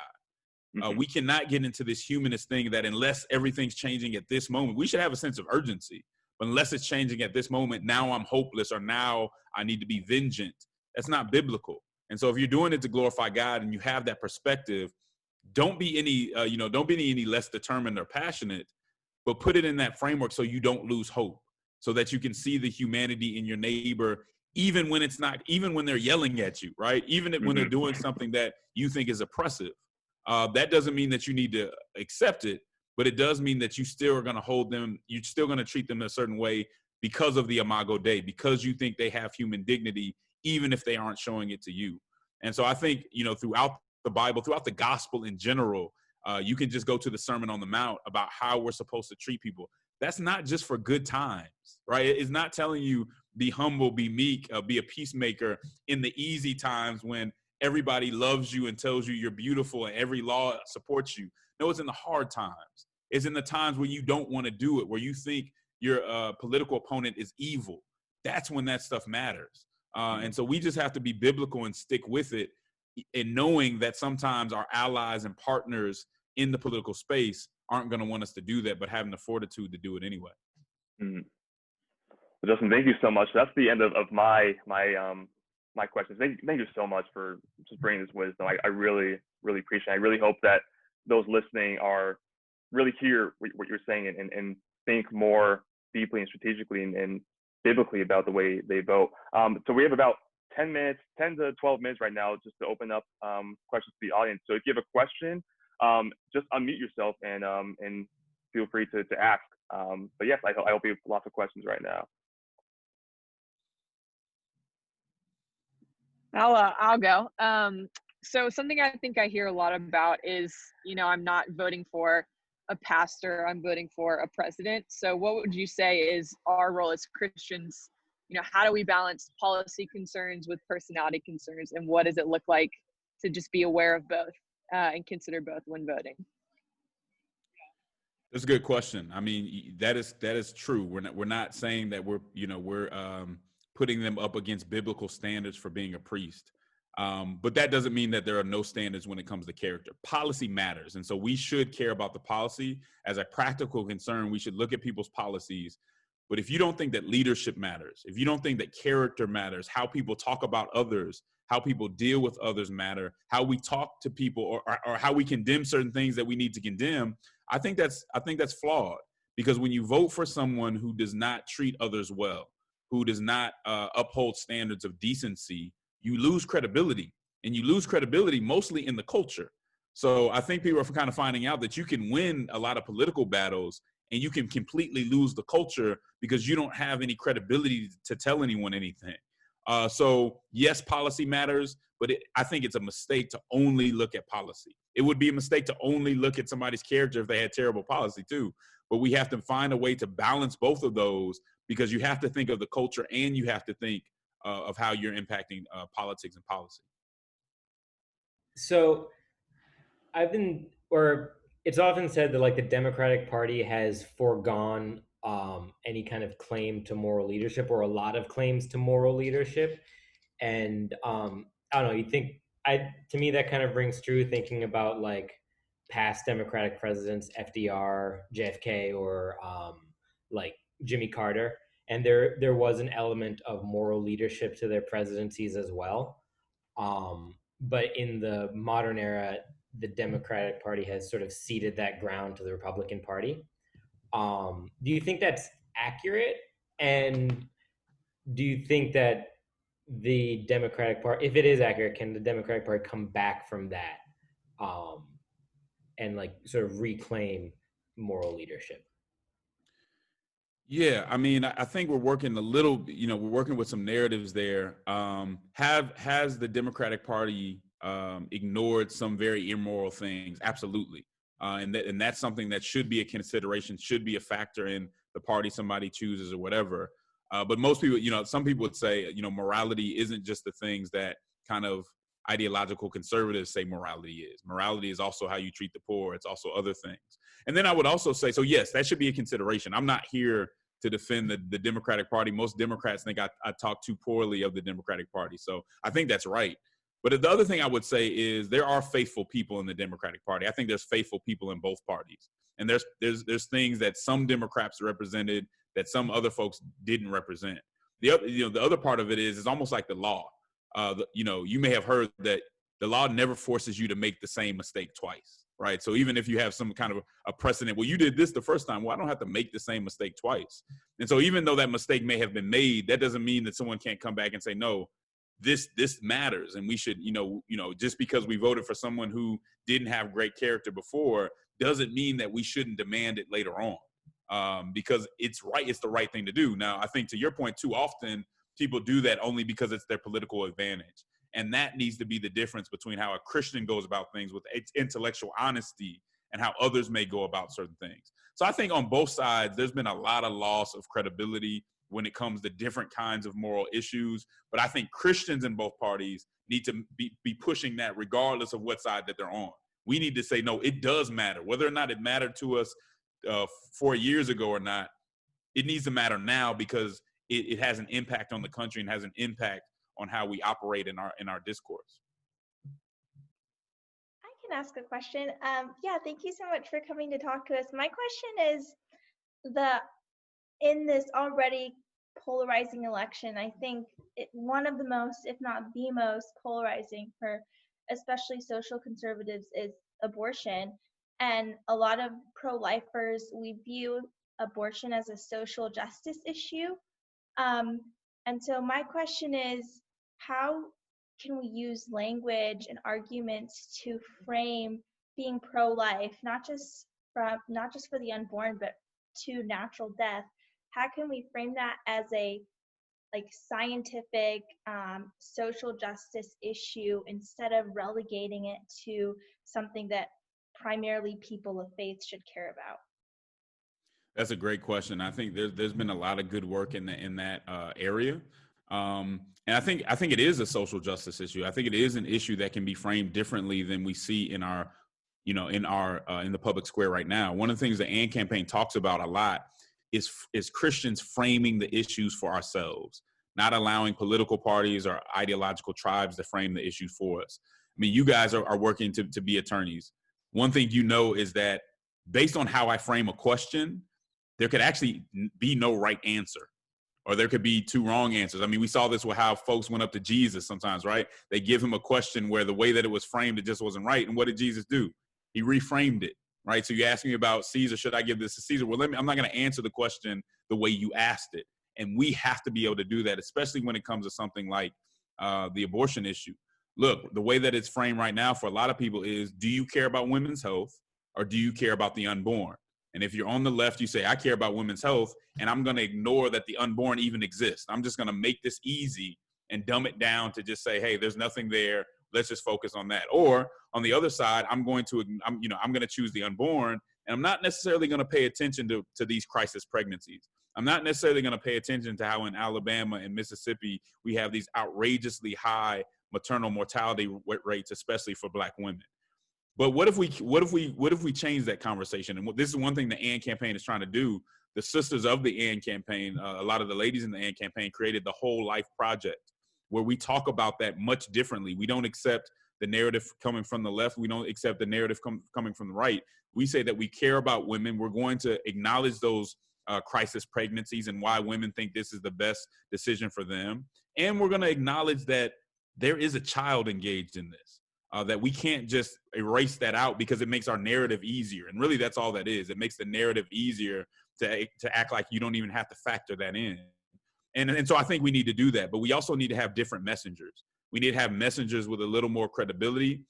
We cannot get into this humanist thing that unless everything's changing at this moment, we should have a sense of urgency. But unless it's changing at this moment, now I'm hopeless or now I need to be vengeant. That's not biblical. And so if you're doing it to glorify God and you have that perspective, don't be any less determined or passionate, but put it in that framework so you don't lose hope, so that you can see the humanity in your neighbor, even when they're yelling at you, right? Even when they're doing something that you think is oppressive. That doesn't mean that you need to accept it, but it does mean that you still are going to hold them, you're still going to treat them a certain way because of the Imago Dei, because you think they have human dignity, even if they aren't showing it to you. And so I think, throughout the Bible, throughout the gospel in general, you can just go to the Sermon on the Mount about how we're supposed to treat people. That's not just for good times, right? It's not telling you be humble, be meek, be a peacemaker in the easy times when everybody loves you and tells you you're beautiful and every law supports you. No, it's in the hard times. It's in the times where you don't want to do it, where you think your political opponent is evil. That's when that stuff matters. And so we just have to be biblical and stick with it, and knowing that sometimes our allies and partners in the political space aren't going to want us to do that, but having the fortitude to do it anyway. Well, Justin, thank you so much. That's the end of my questions. Thank you so much for just bringing this wisdom. I really, really appreciate it. I really hope that those listening are really hear what you're saying and think more deeply and strategically and biblically about the way they vote. So we have about 10 to 12 minutes right now just to open up questions to the audience. So if you have a question, just unmute yourself and feel free to ask. But yes, I hope you have lots of questions right now. I'll go. So something I think I hear a lot about is, I'm not voting for a pastor, I'm voting for a president. So what would you say is our role as Christians? How do we balance policy concerns with personality concerns, and what does it look like to just be aware of both and consider both when voting? That's a good question. I mean, that is true. We're not saying that we're putting them up against biblical standards for being a priest. But that doesn't mean that there are no standards when it comes to character. Policy matters. And so we should care about the policy as a practical concern. We should look at people's policies. But if you don't think that leadership matters, if you don't think that character matters, how people talk about others, how people deal with others matter, how we talk to people or how we condemn certain things that we need to condemn, I think that's flawed. Because when you vote for someone who does not treat others well, who does not uphold standards of decency, you lose credibility, and you lose credibility mostly in the culture. So I think people are kind of finding out that you can win a lot of political battles and you can completely lose the culture because you don't have any credibility to tell anyone anything. So yes, policy matters, but I think it's a mistake to only look at policy. It would be a mistake to only look at somebody's character if they had terrible policy too. But we have to find a way to balance both of those, because you have to think of the culture and you have to think of how you're impacting politics and policy. So it's often said that the Democratic Party has foregone any kind of claim to moral leadership, or a lot of claims to moral leadership. And I don't know, to me that kind of rings true, thinking about past Democratic presidents, FDR, JFK, or like Jimmy Carter. And there was an element of moral leadership to their presidencies as well. But in the modern era, the Democratic Party has sort of ceded that ground to the Republican Party. Do you think that's accurate? And do you think that the Democratic Party, if it is accurate, can the Democratic Party come back from that and like sort of reclaim moral leadership? Yeah, I mean, I think we're working a little, we're working with some narratives there. Has the Democratic Party ignored some very immoral things? Absolutely. And that's something that should be a consideration, should be a factor in the party somebody chooses or whatever. But most people, some people would say, morality isn't just the things that kind of ideological conservatives say morality is. Morality is also how you treat the poor. It's also other things. And then I would also say, so yes, that should be a consideration. I'm not here to defend the Democratic Party. Most Democrats think I talk too poorly of the Democratic Party. So I think that's right. But the other thing I would say is there are faithful people in the Democratic Party. I think there's faithful people in both parties. And there's things that some Democrats represented that some other folks didn't represent. The other part of it is almost like the law. You may have heard that the law never forces you to make the same mistake twice, right? So even if you have some kind of a precedent, well, you did this the first time, well, I don't have to make the same mistake twice. And so even though that mistake may have been made, that doesn't mean that someone can't come back and say, no, this matters. And we should, just because we voted for someone who didn't have great character before doesn't mean that we shouldn't demand it later on, because it's right. It's the right thing to do. Now, I think to your point, too often people do that only because it's their political advantage. And that needs to be the difference between how a Christian goes about things with intellectual honesty and how others may go about certain things. So I think on both sides, there's been a lot of loss of credibility when it comes to different kinds of moral issues. But I think Christians in both parties need to be pushing that regardless of what side that they're on. We need to say, no, it does matter. Whether or not it mattered to us 4 years ago or not, it needs to matter now because it has an impact on the country and has an impact on how we operate in our discourse. I can ask a question. Thank you so much for coming to talk to us. My question is, in this already polarizing election, I think one of the most, if not the most polarizing for especially social conservatives is abortion. And a lot of pro-lifers, we view abortion as a social justice issue. And so my question is, how can we use language and arguments to frame being pro-life, not just for the unborn, but to natural death? How can we frame that as a scientific social justice issue instead of relegating it to something that primarily people of faith should care about? That's a great question. I think there's been a lot of good work in that area. And I think it is a social justice issue. I think it is an issue that can be framed differently than we see in the public square right now. One of the things the AND campaign talks about a lot is Christians framing the issues for ourselves, not allowing political parties or ideological tribes to frame the issues for us. I mean, you guys are working to be attorneys. One thing is that based on how I frame a question, there could actually be no right answer, or there could be two wrong answers. I mean, we saw this with how folks went up to Jesus sometimes, right? They give him a question where the way that it was framed, it just wasn't right. And what did Jesus do? He reframed it, right? So you asked me about Caesar, should I give this to Caesar? Well, I'm not going to answer the question the way you asked it. And we have to be able to do that, especially when it comes to something like the abortion issue. Look, the way that it's framed right now for a lot of people is, do you care about women's health or do you care about the unborn? And if you're on the left, you say, I care about women's health, and I'm going to ignore that the unborn even exists. I'm just going to make this easy and dumb it down to just say, hey, there's nothing there. Let's just focus on that. Or on the other side, I'm going to choose the unborn, and I'm not necessarily going to pay attention to these crisis pregnancies. I'm not necessarily going to pay attention to how in Alabama and Mississippi we have these outrageously high maternal mortality rates, especially for Black women. But what if we change that conversation? And this is one thing the AND campaign is trying to do. The sisters of the AND campaign, a lot of the ladies in the AND campaign created the Whole Life Project, where we talk about that much differently. We don't accept the narrative coming from the left. We don't accept the narrative coming from the right. We say that we care about women. We're going to acknowledge those crisis pregnancies and why women think this is the best decision for them. And we're going to acknowledge that there is a child engaged in this, that we can't just erase that out because it makes our narrative easier. And really, that's all that is. It makes the narrative easier to act like you don't even have to factor that in. And so I think we need to do that. But we also need to have different messengers. We need to have messengers with a little more credibility.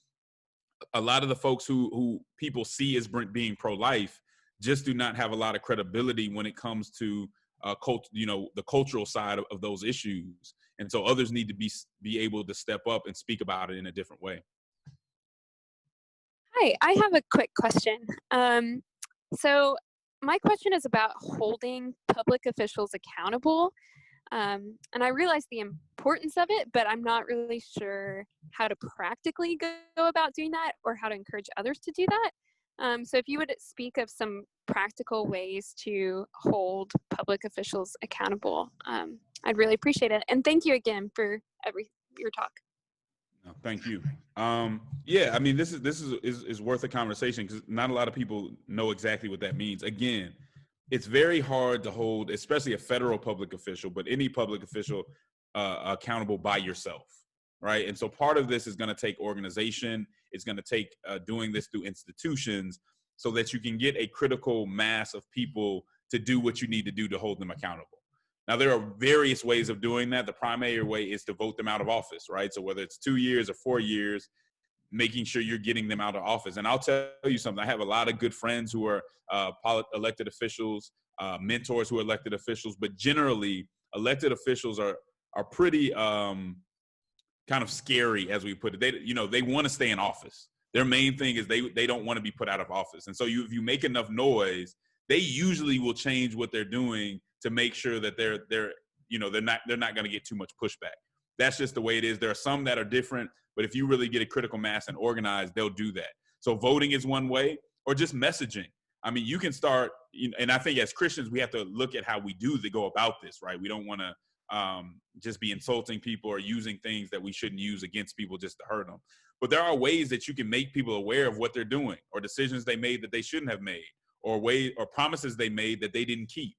A lot of the folks who people see as being pro-life just do not have a lot of credibility when it comes to the cultural side of those issues. And so others need to be able to step up and speak about it in a different way. Hi, I have a quick question. So my question is about holding public officials accountable. And I realize the importance of it, but I'm not really sure how to practically go about doing that or how to encourage others to do that. So if you would speak of some practical ways to hold public officials accountable, I'd really appreciate it. And thank you again for your talk. No, thank you. Yeah, I mean, this is worth a conversation because not a lot of people know exactly what that means. Again, it's very hard to hold, especially a federal public official, but any public official accountable by yourself, right? And so part of this is going to take organization. It's going to take doing this through institutions so that you can get a critical mass of people to do what you need to do to hold them accountable. Now, there are various ways of doing that. The primary way is to vote them out of office, right? So whether it's 2 years or 4 years, making sure you're getting them out of office. And I'll tell you something, I have a lot of good friends who are elected officials, mentors who are elected officials, but generally elected officials are pretty kind of scary, as we put it. They want to stay in office. Their main thing is they don't want to be put out of office. And so if you make enough noise, they usually will change what they're doing to make sure that they're not going to get too much pushback. That's just the way it is. There are some that are different, but if you really get a critical mass and organize, they'll do that. So voting is one way, or just messaging. I mean, you can start, and I think as Christians, we have to look at how we go about this, right? We don't want to just be insulting people or using things that we shouldn't use against people just to hurt them. But there are ways that you can make people aware of what they're doing, or decisions they made that they shouldn't have made, or promises they made that they didn't keep.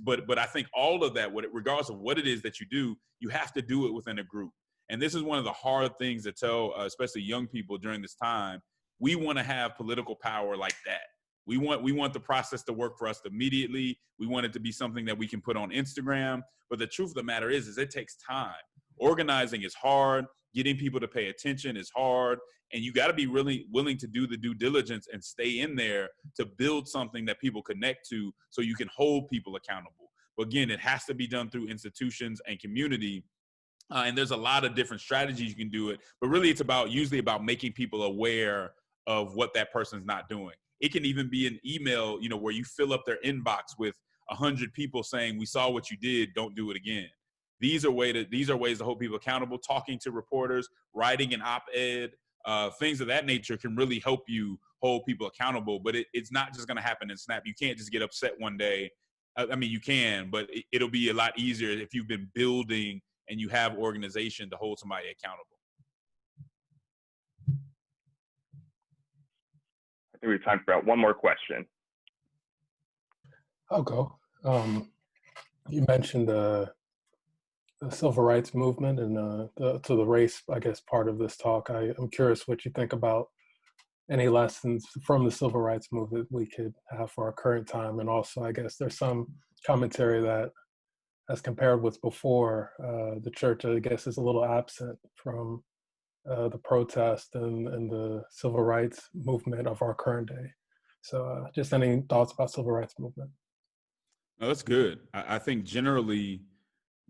But I think all of that, regardless of what it is that you do, you have to do it within a group. And this is one of the hard things to tell, especially young people during this time. We want to have political power like that. We want the process to work for us immediately. We want it to be something that we can put on Instagram. But the truth of the matter is it takes time. Organizing is hard. Getting people to pay attention is hard. And you got to be really willing to do the due diligence and stay in there to build something that people connect to so you can hold people accountable. But again, it has to be done through institutions and community. And there's a lot of different strategies you can do it. But really, it's usually about making people aware of what that person's not doing. It can even be an email, where you fill up their inbox with 100 people saying, "We saw what you did, don't do it again." These are ways to hold people accountable. Talking to reporters, writing an op-ed, things of that nature can really help you hold people accountable. But it's not just going to happen in snap. You can't just get upset one day. I mean, you can, but it'll be a lot easier if you've been building and you have organization to hold somebody accountable. I think we have time for about one more question. I'll go. You mentioned the civil rights movement and the race, I guess, part of this talk. I'm curious what you think about any lessons from the civil rights movement we could have for our current time. And also, I guess there's some commentary that, as compared with before, the church, I guess, is a little absent from the protest and the civil rights movement of our current day. So just any thoughts about civil rights movement? No, that's good. I think generally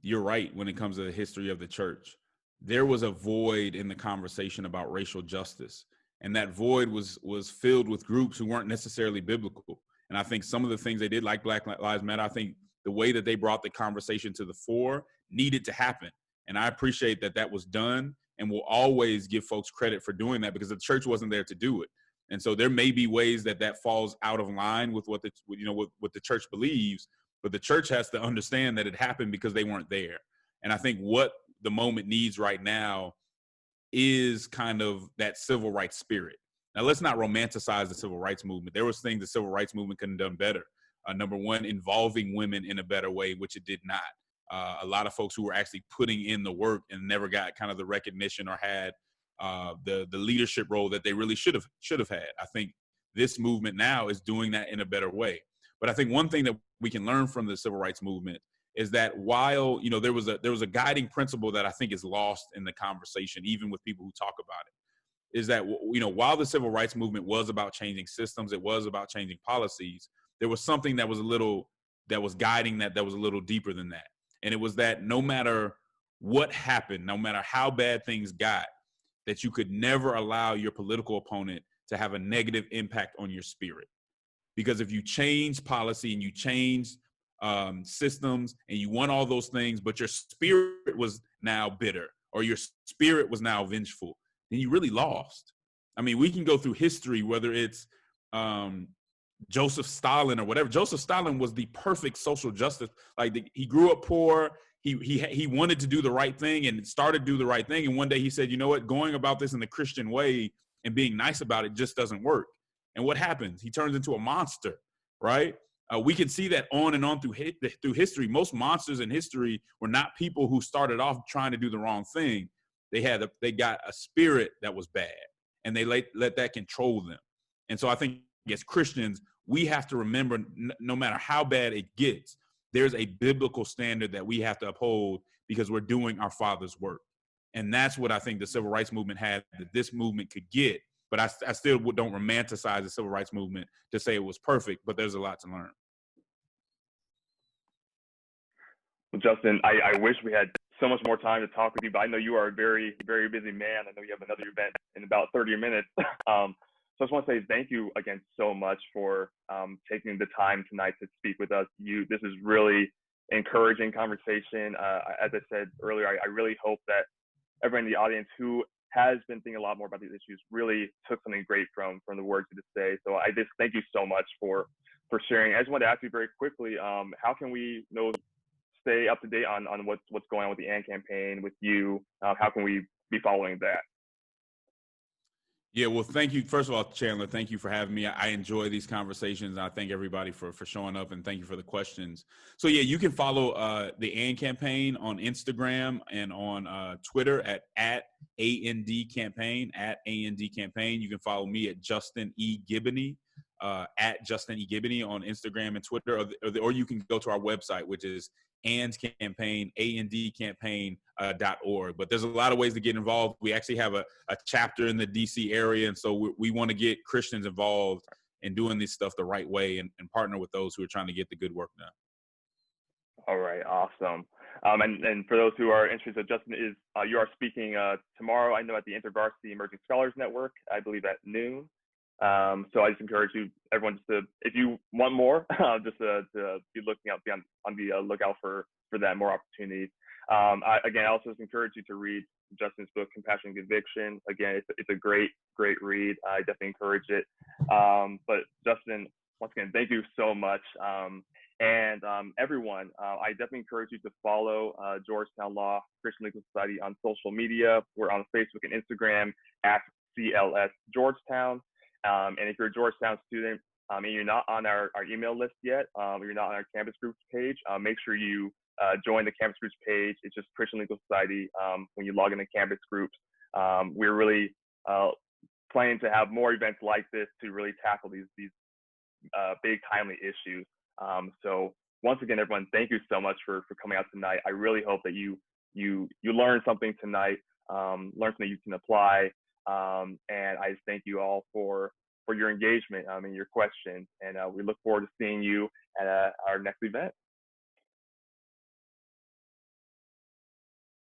you're right when it comes to the history of the church. There was a void in the conversation about racial justice. And that void was filled with groups who weren't necessarily biblical. And I think some of the things they did, like Black Lives Matter, I think the way that they brought the conversation to the fore needed to happen. And I appreciate that was done, and will always give folks credit for doing that because the church wasn't there to do it. And so there may be ways that falls out of line with what the church believes, but the church has to understand that it happened because they weren't there. And I think what the moment needs right now is kind of that civil rights spirit. Now, let's not romanticize the civil rights movement. There was things the civil rights movement couldn't have done better. Number one, involving women in a better way, which it did not. A lot of folks who were actually putting in the work and never got kind of the recognition or had the leadership role that they really should have had. I think this movement now is doing that in a better way. But I think one thing that we can learn from the civil rights movement is that while, there was a guiding principle that I think is lost in the conversation, even with people who talk about it, is that, while the civil rights movement was about changing systems, it was about changing policies, there was something that was guiding that was a little deeper than that. And it was that no matter what happened, no matter how bad things got, that you could never allow your political opponent to have a negative impact on your spirit. Because if you change policy and you change systems and you want all those things, but your spirit was now bitter or your spirit was now vengeful, then you really lost. I mean, we can go through history, whether it's Joseph Stalin or whatever. Joseph Stalin was the perfect social justice. He grew up poor. He wanted to do the right thing and started to do the right thing. And one day he said, you know what, going about this in the Christian way and being nice about it just doesn't work. And what happens? He turns into a monster, right? We can see that on and on through history. Most monsters in history were not people who started off trying to do the wrong thing. They got a spirit that was bad, and they let that control them. And so I think as Christians, we have to remember, no matter how bad it gets, there's a biblical standard that we have to uphold because we're doing our Father's work. And that's what I think the civil rights movement had that this movement could get. But I still don't romanticize the civil rights movement to say it was perfect, but there's a lot to learn. Well, Justin, I wish we had so much more time to talk with you, but I know you are a very, very busy man. I know you have another event in about 30 minutes. So I just want to say thank you again so much for taking the time tonight to speak with us. This is really encouraging conversation. As I said earlier, I really hope that everyone in the audience who has been thinking a lot more about these issues really took something great from the words you just say. So I just thank you so much for sharing. I just wanted to ask you very quickly, how can we stay up to date on what's going on with the AND campaign with you? How can we be following that? Yeah, well, thank you. First of all, Chandler, thank you for having me. I enjoy these conversations. I thank everybody for showing up, and thank you for the questions. So yeah, you can follow the AND campaign on Instagram and on Twitter at AND campaign, @AND campaign. You can follow me at Justin E. Giboney, at Justin E. Giboney on Instagram and Twitter, or you can go to our website, which is AND campaign, ANDcampaign.org. But there's a lot of ways to get involved. We actually have a chapter in the DC area. And so we want to get Christians involved in doing this stuff the right way and partner with those who are trying to get the good work done. All right, awesome. And for those who are interested, Justin you are speaking tomorrow, I know, at the InterVarsity Emerging Scholars Network, I believe at noon. So I just encourage everyone if you want more, just to be looking out, be on the lookout for that, more opportunities. I also just encourage you to read Justin's book, Compassion and Conviction. Again, it's a great read. I definitely encourage it. But Justin, once again, thank you so much. And everyone, I definitely encourage you to follow Georgetown Law Christian Legal Society on social media. We're on Facebook and Instagram at CLS Georgetown. And if you're a Georgetown student and you're not on our email list yet, or you're not on our campus groups page, make sure you join the campus groups page. It's just Christian Legal Society. When you log into campus groups, we're really planning to have more events like this to really tackle these big, timely issues. So once again, everyone, thank you so much for coming out tonight. I really hope that you learned something tonight, learned something you can apply. And I just thank you all for your engagement and your questions. And we look forward to seeing you at our next event.